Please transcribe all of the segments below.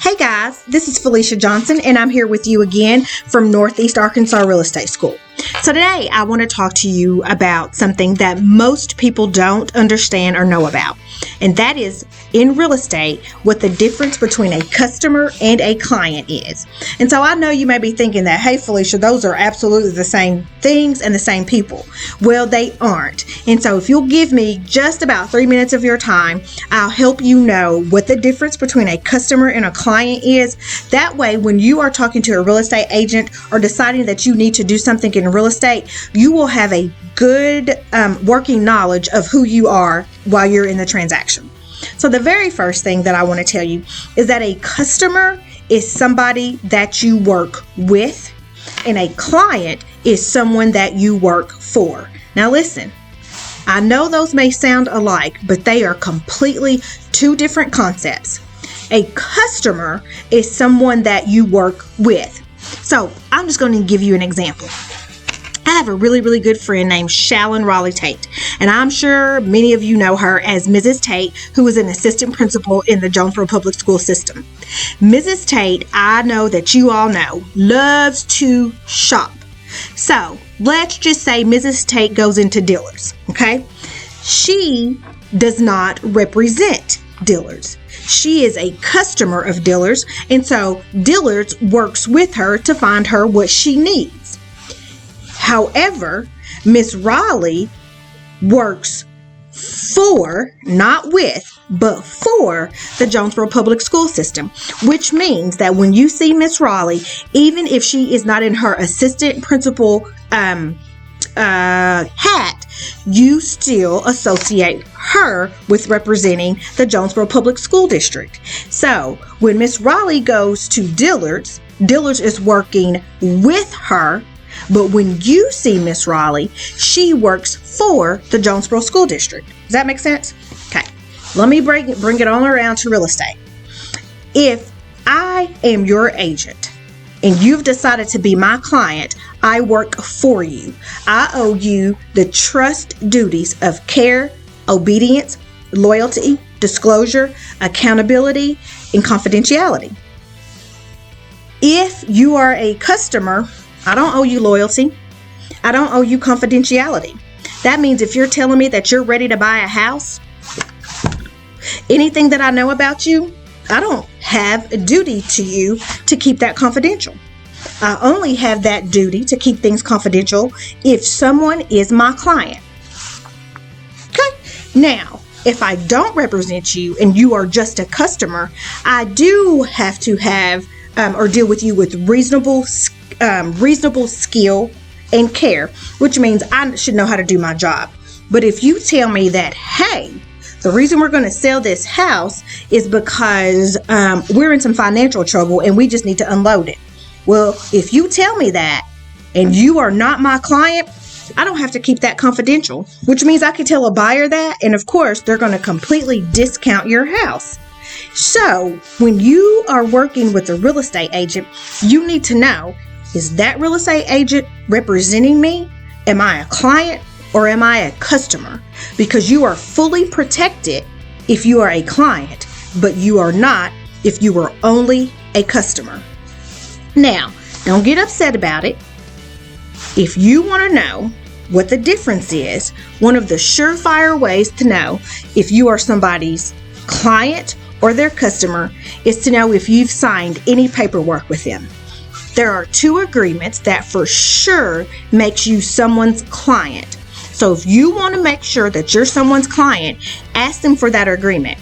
Hey guys, this is Felicia Johnson and I'm here with you again from Northeast Arkansas Real Estate School. So today I want to talk to you about something that most people don't understand or know about. And that is in real estate, what the difference between a customer and a client is. And so I know you may be thinking that, hey Felicia, those are absolutely the same things and the same people. Well, they aren't. And so if you'll give me just about 3 minutes of your time, I'll help you know what the difference between a customer and a client is. That way, when you are talking to a real estate agent or deciding that you need to do something in real estate, you will have a good working knowledge of who you are while you're in the transaction. So the very first thing that I want to tell you is that a customer is somebody that you work with, and a client is someone that you work for. Now listen, I know those may sound alike, but they are completely two different concepts. A customer is someone that you work with. So I'm just going to give you an example. I have a really good friend named Shallon Raleigh Tate, and I'm sure many of you know her as Mrs. Tate, who is an assistant principal in the Jonesboro Public School system. Mrs. Tate, I know that you all know, loves to shop. So let's just say Mrs. Tate goes into Dillard's, okay? She does not represent Dillard's. She is a customer of Dillard's, and so Dillard's works with her to find her what she needs. However, Miss Raleigh works for, not with, but for the Jonesboro Public School system, which means that when you see Miss Raleigh, even if she is not in her assistant principal hat, you still associate her with representing the Jonesboro Public School District. So when Miss Raleigh goes to Dillard's, Dillard's is working with her. But when you see Miss Raleigh, she works for the Jonesboro School District. Does that make sense? Okay, let me bring it on around to real estate. If I am your agent and you've decided to be my client, I work for you. I owe you the trust duties of care, obedience, loyalty, disclosure, accountability, and confidentiality. If you are a customer, I don't owe you loyalty. I don't owe you confidentiality. That means if you're telling me that you're ready to buy a house, anything that I know about you, I don't have a duty to you to keep that confidential. I only have that duty to keep things confidential if someone is my client. Okay? Now, if I don't represent you and you are just a customer, I do have to have or deal with you with reasonable skill and care, which means I should know how to do my job. But if you tell me that, hey, the reason we're going to sell this house is because we're in some financial trouble and we just need to unload it. Well, if you tell me that and you are not my client, I don't have to keep that confidential, which means I can tell a buyer that, and of course, they're going to completely discount your house. So when you are working with a real estate agent, you need to know, is that real estate agent representing me? Am I a client or am I a customer? Because you are fully protected if you are a client, but you are not if you are only a customer. Now, don't get upset about it. If you want to know what the difference is, one of the surefire ways to know if you are somebody's client or their customer is to know if you've signed any paperwork with them. There are two agreements that for sure makes you someone's client. So if you want to make sure that you're someone's client, ask them for that agreement.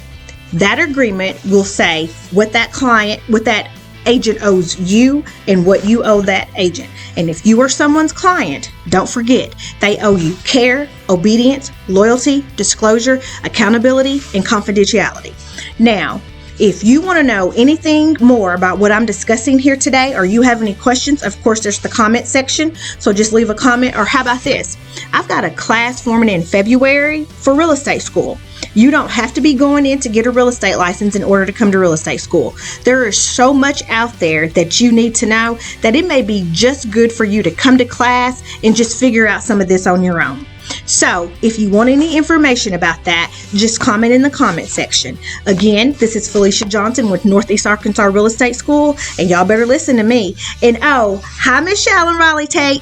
That agreement will say what that agent owes you and what you owe that agent. And if you are someone's client, don't forget, they owe you care, obedience, loyalty, disclosure, accountability, and confidentiality. Now, if you want to know anything more about what I'm discussing here today, or you have any questions, of course, there's the comment section. So just leave a comment. Or how about this? I've got a class forming in February for real estate school. You don't have to be going in to get a real estate license in order to come to real estate school. There is so much out there that you need to know that it may be just good for you to come to class and just figure out some of this on your own. So if you want any information about that, just comment in the comment section. Again, this is Felicia Johnson with Northeast Arkansas Real Estate School, and y'all better listen to me. And oh, hi, Miss Shallon Riley Tate.